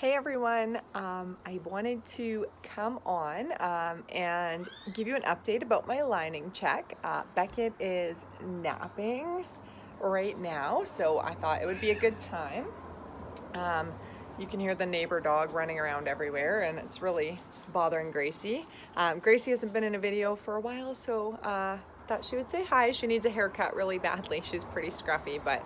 Hey everyone, I wanted to come on and give you an update about my lining check. Beckett is napping right now, so I thought it would be a good time. Um, you can hear the neighbor dog running around everywhere and it's really bothering Gracie. Gracie hasn't been in a video for a while, so thought she would say hi. She needs a haircut really badly. She's pretty scruffy, but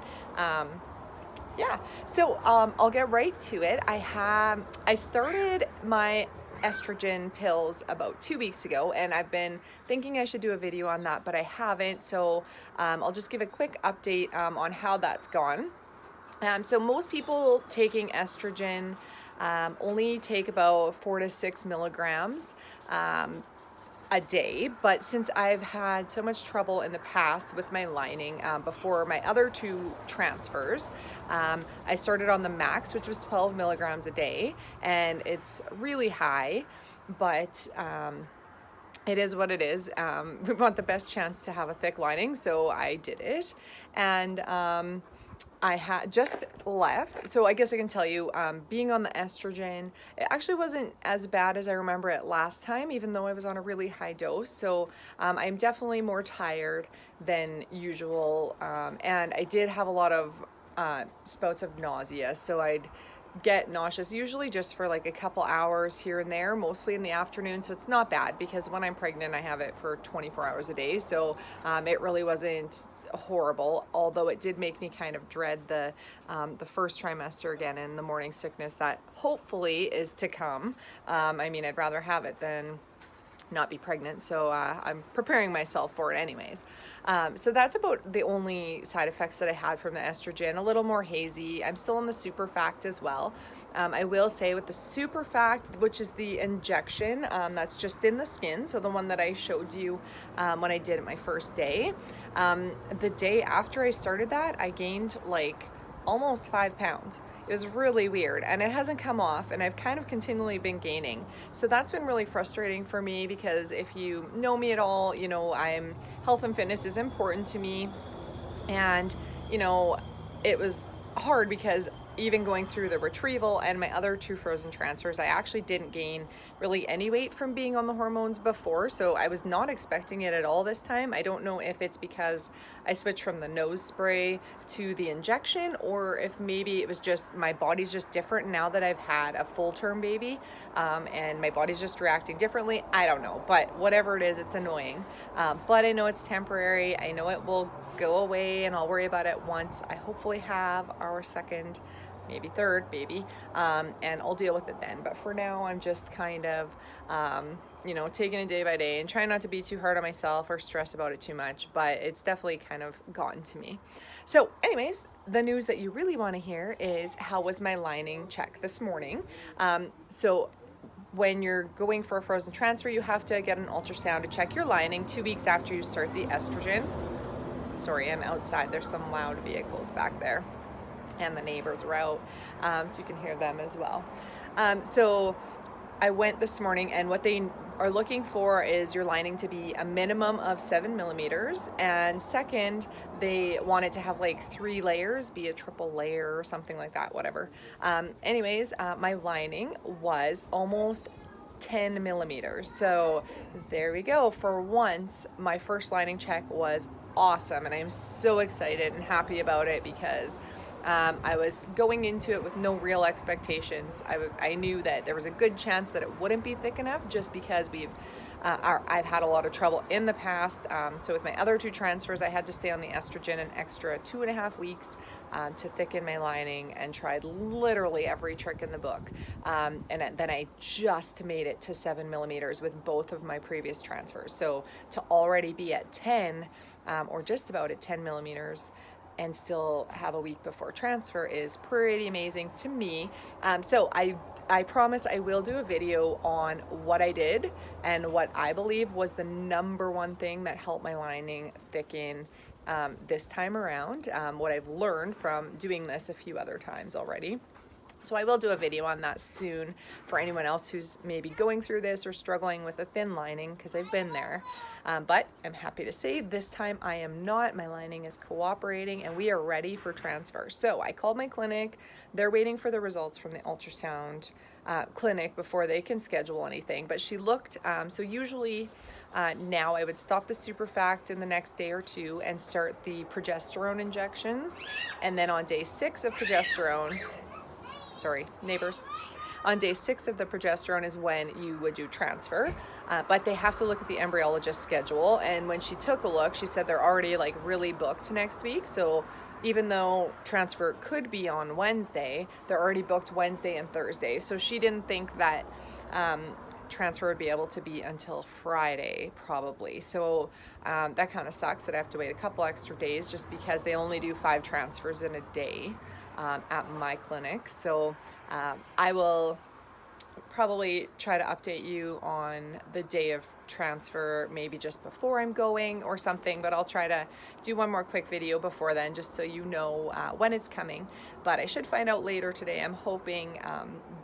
yeah, so I'll get right to it. I started my estrogen pills about 2 weeks ago, and I've been thinking I should do a video on that, but I haven't. So I'll just give a quick update on how that's gone. So most people taking estrogen only take about 4 to 6 milligrams. A day, but since I've had so much trouble in the past with my lining before my other two transfers, I started on the max, which was 12 milligrams a day, and it's really high, but it is what it is. We want the best chance to have a thick lining, so I did it, and I had just left, so I guess I can tell you, being on the estrogen, it actually wasn't as bad as I remember it last time, even though I was on a really high dose. So I'm definitely more tired than usual, and I did have a lot of spouts of nausea, so I'd get nauseous usually just for like a couple hours here and there, mostly in the afternoon. So it's not bad because when I'm pregnant I have it for 24 hours a day, so it really wasn't horrible, although it did make me kind of dread the first trimester again and the morning sickness that hopefully is to come. I mean, I'd rather have it than not be pregnant, so I'm preparing myself for it anyways. So that's about the only side effects that I had from the estrogen. A little more hazy. I'm still on the super fact as well. I will say with the super fact, which is the injection, that's just in the skin, so the one that I showed you when I did it my first day, the day after I started that, I gained like almost 5 pounds. It was really weird, and it hasn't come off, and I've kind of continually been gaining. So that's been really frustrating for me, because if you know me at all, you know health and fitness is important to me, and you know it was hard because even going through the retrieval and my other two frozen transfers, I actually didn't gain really any weight from being on the hormones before, so I was not expecting it at all this time. I don't know if it's because I switched from the nose spray to the injection, or if maybe it was just my body's just different now that I've had a full-term baby, and my body's just reacting differently. I don't know, but whatever it is, it's annoying. But I know it's temporary. I know it will go away, and I'll worry about it once I hopefully have our second, maybe third baby, and I'll deal with it then. But for now, I'm just kind of taking it day by day and trying not to be too hard on myself or stress about it too much, but it's definitely kind of gotten to me. So anyways, the news that you really want to hear is, how was my lining check this morning? So when you're going for a frozen transfer, you have to get an ultrasound to check your lining 2 weeks after you start the estrogen. Sorry, I'm outside. There's some loud vehicles back there, and the neighbors are out, so you can hear them as well. So I went this morning, and what they are looking for is your lining to be a minimum of 7 millimeters, and second, they want it to have like 3 layers, be a triple layer or something like that, whatever. Anyways, my lining was almost 10 millimeters. So there we go. For once, my first lining check was awesome, and I'm so excited and happy about it, because I was going into it with no real expectations. I knew that there was a good chance that it wouldn't be thick enough, just because I've had a lot of trouble in the past. So with my other two transfers, I had to stay on the estrogen an extra 2.5 weeks to thicken my lining, and tried literally every trick in the book. And then I just made it to 7 millimeters with both of my previous transfers. So to already be at 10, or just about at 10 millimeters, and still have a week before transfer is pretty amazing to me. So I promise I will do a video on what I did and what I believe was the number one thing that helped my lining thicken this time around, what I've learned from doing this a few other times already. So I will do a video on that soon for anyone else who's maybe going through this or struggling with a thin lining, because I've been there. But I'm happy to say this time I am not. My lining is cooperating and we are ready for transfer. So I called my clinic. They're waiting for the results from the ultrasound clinic before they can schedule anything. But she looked, so usually now I would stop the Superfact in the next day or two and start the progesterone injections. And then on day 6 of progesterone, sorry, neighbors. On day 6 of the progesterone is when you would do transfer, but they have to look at the embryologist schedule. And when she took a look, she said they're already like really booked next week. So even though transfer could be on Wednesday, they're already booked Wednesday and Thursday. So she didn't think that transfer would be able to be until Friday probably. So that kind of sucks that I have to wait a couple extra days just because they only do 5 transfers in a day at my clinic. So I will probably try to update you on the day of transfer, maybe just before I'm going or something, but I'll try to do one more quick video before then just so you know when it's coming. But I should find out later today. I'm hoping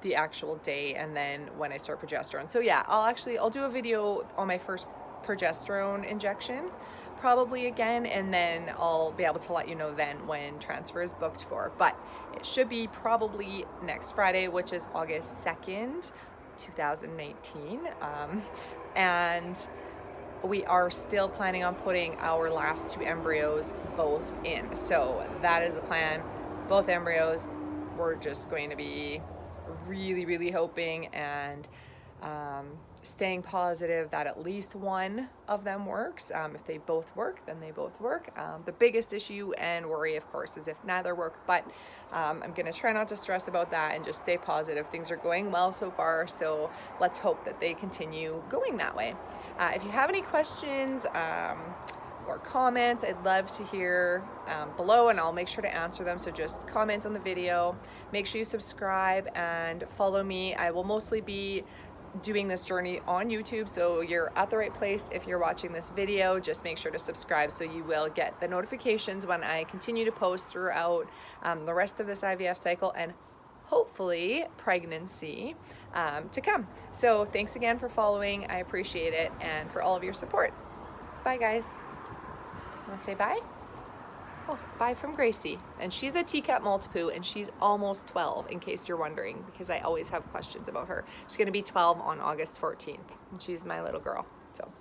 the actual day and then when I start progesterone. So yeah, I'll do a video on my first progesterone injection probably again, and then I'll be able to let you know then when transfer is booked for. But it should be probably next Friday, which is August 2nd, 2019. And we are still planning on putting our last 2 embryos both in. So that is the plan. Both embryos, we're just going to be really, really hoping and staying positive that at least one of them works. If they both work, then they both work. The biggest issue and worry, of course, is if neither work, but I'm gonna try not to stress about that and just stay positive. Things are going well so far, so let's hope that they continue going that way. If you have any questions or comments, I'd love to hear below, and I'll make sure to answer them. So just comment on the video, make sure you subscribe and follow me. I will mostly be doing this journey on YouTube, so you're at the right place. If you're watching this video, just make sure to subscribe so you will get the notifications when I continue to post throughout the rest of this IVF cycle and hopefully pregnancy to come. So thanks again for following. I appreciate it, and for all of your support. Bye guys. Want to say bye? Oh, bye from Gracie. And she's a teacup multiple, and she's almost 12, in case you're wondering, because I always have questions about her. She's going to be 12 on August 14th, and she's my little girl. So